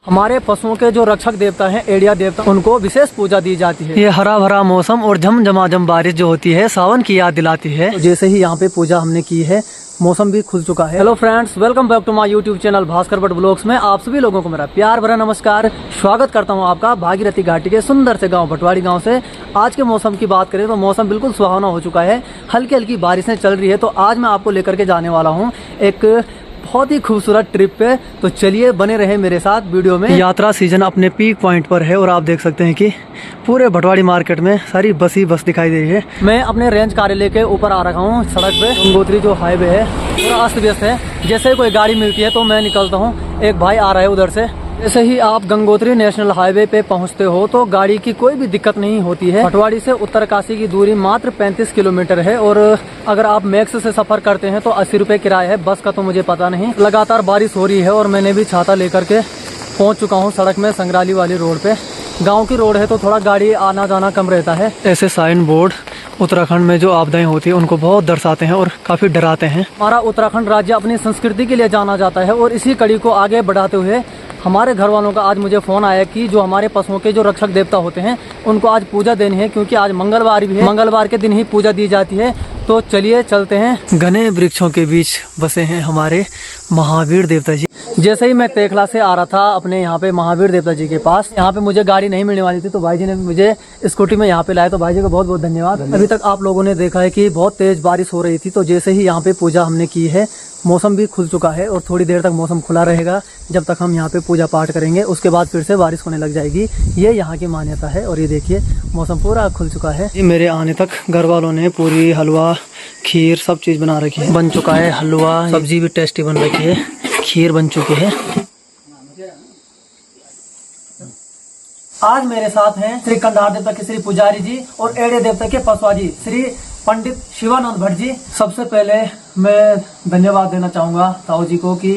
हमारे पशुओं के जो रक्षक देवता हैं, एड़िया देवता, उनको विशेष पूजा दी जाती है। ये हरा भरा मौसम और झमझमाझम बारिश जो होती है, सावन की याद दिलाती है। तो जैसे ही यहाँ पे पूजा हमने की है, मौसम भी खुल चुका है। Hello friends, welcome back to my YouTube channel Bhaskar Bhatt blogs में आप सभी लोगों को मेरा प्यार भरा नमस्कार। स्वागत करता हूँ आपका भागीरथी घाटी के सुंदर से गांव भटवाड़ी गांव से। आज के मौसम की बात करें तो मौसम बिल्कुल सुहावना हो चुका है, हल्की हल्की बारिशें चल रही है। तो आज मैं आपको लेकर के जाने वाला हूँ एक बहुत ही खूबसूरत ट्रिप पे। तो चलिए बने रहे मेरे साथ वीडियो में। यात्रा सीजन अपने पीक पॉइंट पर है और आप देख सकते हैं कि पूरे भटवाड़ी मार्केट में सारी बस ही बस दिखाई दे रही है। मैं अपने रेंज कार्यालय के ऊपर आ रखा हूँ। सड़क पे गंगोत्री जो हाईवे है पूरा अस्त व्यस्त है। जैसे ही कोई गाड़ी मिलती है तो मैं निकलता हूँ। एक भाई आ रहा है उधर से। जैसे ही आप गंगोत्री नेशनल हाईवे पे पहुंचते हो तो गाड़ी की कोई भी दिक्कत नहीं होती है। भटवाड़ी से उत्तरकाशी की दूरी मात्र 35 किलोमीटर है और अगर आप मैक्स से सफर करते हैं तो 80 रुपये किराया है। बस का तो मुझे पता नहीं। लगातार बारिश हो रही है और मैंने भी छाता लेकर के पहुंच चुका हूं सड़क में, संग्राली वाली रोड पे। गांव की रोड है तो थोड़ा गाड़ी आना जाना कम रहता है। ऐसे साइन बोर्ड उत्तराखंड में जो आपदाएं होती है उनको बहुत दर्शाते हैं और काफी डराते हैं। हमारा उत्तराखंड राज्य अपनी संस्कृति के लिए जाना जाता है और इसी कड़ी को आगे बढ़ाते हुए हमारे घर वालों का आज मुझे फ़ोन आया कि जो हमारे पशुओं के जो रक्षक देवता होते हैं उनको आज पूजा देनी है, क्योंकि आज मंगलवार भी है। मंगलवार के दिन ही पूजा दी जाती है। तो चलिए चलते हैं। घने वृक्षों के बीच बसे हैं हमारे महावीर देवता जी। जैसे ही मैं तेखला से आ रहा था अपने यहाँ पे महावीर देवता जी के पास, यहाँ पे मुझे गाड़ी नहीं मिलने वाली थी तो भाई जी ने मुझे स्कूटी में यहाँ पे लाया। तो भाई जी का बहुत बहुत धन्यवाद। अभी तक आप लोगों ने देखा है कि बहुत तेज बारिश हो रही थी। तो जैसे ही यहाँ पे पूजा हमने की है, मौसम भी खुल चुका है और थोड़ी देर तक मौसम खुला रहेगा जब तक हम यहाँ पे पूजा पाठ करेंगे। उसके बाद फिर से बारिश होने लग जाएगी। ये यहाँ की मान्यता है। और ये देखिए मौसम पूरा खुल चुका है। मेरे आने तक घर वालों ने पूरी हलवा खीर सब चीज़ बना रखी है। बन चुका है हलवा, सब्जी भी टेस्टी बन रखी है, खीर बन चुकी है। आज मेरे साथ हैं श्री कंधार देवता के श्री पुजारी जी और एड़े देवता के पसवा जी श्री पंडित शिवानंद भट्ट जी। सबसे पहले मैं धन्यवाद देना चाहूंगा ताऊ जी को कि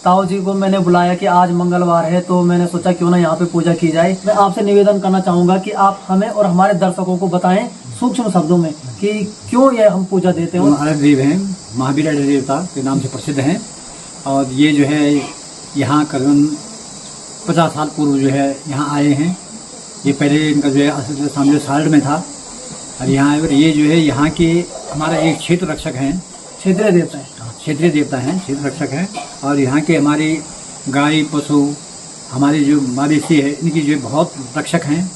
ताऊ जी को मैंने बुलाया कि आज मंगलवार है तो मैंने सोचा क्यों ना यहाँ पे पूजा की जाए। मैं आपसे निवेदन करना चाहूंगा कि आप हमें और हमारे दर्शकों को बताएं सूक्ष्म शब्दों में कि क्यों ये हम पूजा देते हैं। हमारे देव हैं महावीर एड़े देवता के नाम से प्रसिद्ध हैं और ये जो है यहाँ करीबन 50 साल पूर्व जो है यहाँ आए हैं। ये पहले इनका जो है सामने साल्ट में था और यहाँ ये जो है यहाँ के हमारा एक क्षेत्र रक्षक हैं, क्षेत्रीय देवता है। क्षेत्रीय देवता हैं, क्षेत्र रक्षक हैं। और यहाँ के हमारी गाय पशु हमारे जो मवेशी है इनकी जो बहुत रक्षक हैं।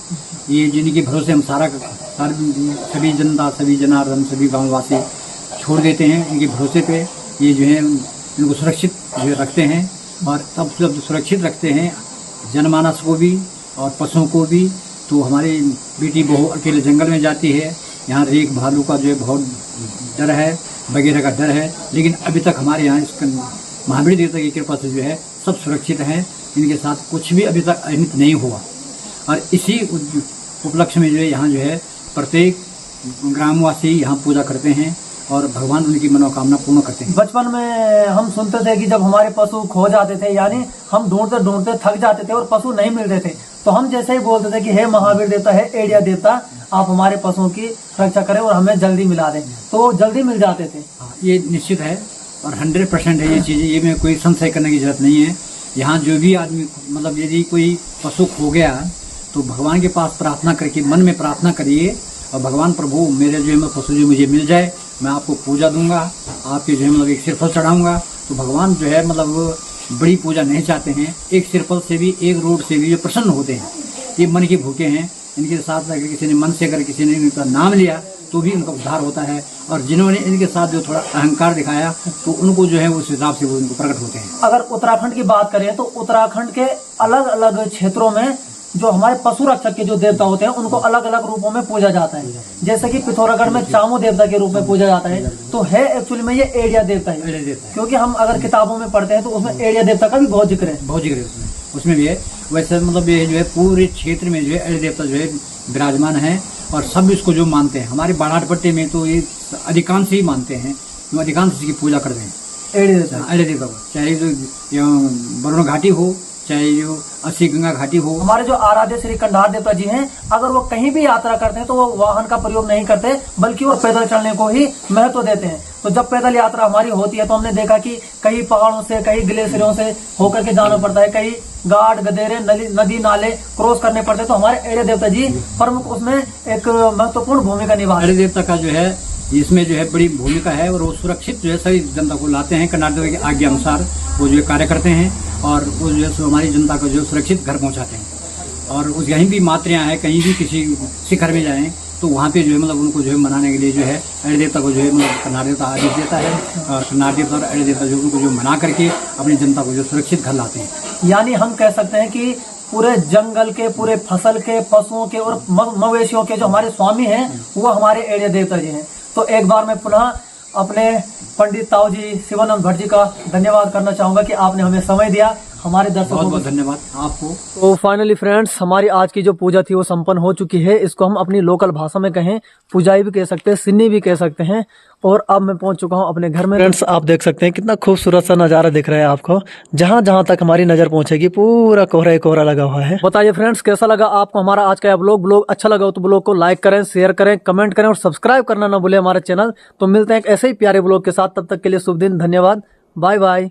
ये जिनके भरोसे हम सभी जनता, सभी जनार्दन, सभी गाँववासी छोड़ देते हैं इनके भरोसे पे। ये जो है इनको सुरक्षित जो रखते हैं और तब जब सुरक्षित रखते हैं जनमानस को भी और पशुओं को भी। तो हमारी बेटी बहू अकेले जंगल में जाती है, यहाँ रेख भालू का जो है बहुत डर है, वगैरह का डर है। लेकिन अभी तक हमारे यहाँ इसका महावीर देवता की कृपा से जो है सब सुरक्षित हैं। इनके साथ कुछ भी अभी तक अहित नहीं हुआ। और इसी उपलक्ष्य में जो है यहाँ जो है प्रत्येक ग्रामवासी यहाँ पूजा करते हैं और भगवान उनकी मनोकामना पूर्ण करते हैं। बचपन में हम सुनते थे कि जब हमारे पशु खो जाते थे, यानी हम ढूंढते ढूंढते थक जाते थे और पशु नहीं मिलते थे, तो हम जैसे ही बोलते थे कि हे महावीर देवता, है एड़िया देवता, आप हमारे पशुओं की रक्षा करें और हमें जल्दी मिला दें, तो जल्दी मिल जाते थे। हाँ, ये निश्चित है और 100% है ये चीज़ें। ये में कोई संशय करने की जरूरत नहीं है। यहाँ जो भी आदमी मतलब यदि कोई पशु खो गया तो भगवान के पास प्रार्थना करके मन में प्रार्थना करिए और भगवान प्रभु मेरे जो है पशु जो मुझे मिल जाए, मैं आपको पूजा दूंगा, आपके जो है मतलब एक सिरफल चढ़ाऊंगा। तो भगवान जो है मतलब बड़ी पूजा नहीं चाहते हैं। एक सिरफल से भी, एक रोड से भी जो प्रसन्न होते हैं। ये मन के भूखे हैं। इनके साथ अगर किसी ने मन से अगर किसी ने इनका नाम लिया तो भी उनका उद्धार होता है। और जिन्होंने इनके साथ जो थोड़ा अहंकार दिखाया तो उनको जो है उस हिसाब से वो उनको प्रकट होते हैं। अगर उत्तराखंड की बात करें तो उत्तराखंड के अलग अलग क्षेत्रों में जो हमारे पशु रक्षक के जो देवता होते हैं उनको अलग अलग रूपों में पूजा जाता है। जैसे कि पिथौरागढ़ में चामू देवता के रूप में पूजा जाता है, तो है एक्चुअली में ये एड़िया देवता है। क्योंकि हम अगर किताबों में पढ़ते हैं तो उसमें एड़िया देवता का भी बहुत जिक्र है। बहुत जिक्र है उसमें भी है। वैसे मतलब ये जो है पूरे क्षेत्र में जो है एड़े देवता जो है विराजमान है और सब इसको जो मानते हैं। हमारे बाड़ाट पट्टी में तो ये अधिकांश ही मानते हैं, अधिकांश इसकी पूजा करते हैं एड़े देवता को। चाहे जो वरुण घाटी हो, चाहे जो अस्सी गंगा घाटी हो। हमारे जो आराध्य श्री कंधार देवता जी हैं, अगर वो कहीं भी यात्रा करते हैं तो वो वाहन का प्रयोग नहीं करते, बल्कि वो पैदल चलने को ही महत्व देते हैं। तो जब पैदल यात्रा हमारी होती है तो हमने देखा कि कई पहाड़ों से, कई ग्लेशियरों से होकर के जाना पड़ता है, कई घाट गदेरे, नदी नाले क्रॉस करने पड़ते हैं। तो हमारे एड़े देवता जी प्रमुख उसमें एक महत्वपूर्ण भूमिका निभा एड़े देवता का जो है इसमें जो है बड़ी भूमिका है, और वो सुरक्षित जो है सभी जनता को लाते हैं, कर्नाटक की आज्ञा अनुसार वो जो है कार्य करते हैं, और वो जो है हमारी जनता को जो सुरक्षित घर पहुंचाते हैं। और उस कहीं भी मात्रियां है, कहीं भी किसी शिखर में जाएं तो वहाँ पे जो है मतलब उनको जो है मनाने के लिए जो है एड़े देवता को जो है मतलब कर्नाटक देवता आदेश देता है, और कर्नाटक देवता और एड़े देवता जो उनको जो मना करके अपनी जनता को जो सुरक्षित घर लाते हैं। यानी हम कह सकते हैं कि पूरे जंगल के, पूरे फसल के, पशुओं के और मवेशियों के जो हमारे स्वामी हैं वो हमारे एड़े देवता जी हैं। तो एक बार मैं पुनः अपने पंडित ताऊ जी शिवानंद भट्ट जी का धन्यवाद करना चाहूंगा कि आपने हमें समय दिया, हमारे दर्शकों को। बहुत बहुत धन्यवाद आपको। तो फाइनली फ्रेंड्स, हमारी आज की जो पूजा थी वो संपन्न हो चुकी है। इसको हम अपनी लोकल भाषा में कहें पूजाई भी कह सकते हैं, सिन्नी भी कह सकते हैं। और अब मैं पहुंच चुका हूं अपने घर में। फ्रेंड्स, आप देख सकते हैं कितना खूबसूरत सा नजारा दिख रहा है आपको। जहां जहां तक हमारी नजर पहुंचेगी पूरा कोहरा ही कोहरा लगा हुआ है। बताइए फ्रेंड्स, कैसा लगा आपको हमारा आज का ब्लॉग अच्छा लगा हो तो ब्लॉग को लाइक करें, शेयर करें, कमेंट करें और सब्सक्राइब करना ना भूलें हमारे चैनल। तो मिलते हैं एक ऐसे ही प्यारे ब्लॉग के साथ, तब तक के लिए शुभ दिन, धन्यवाद, बाय बाय।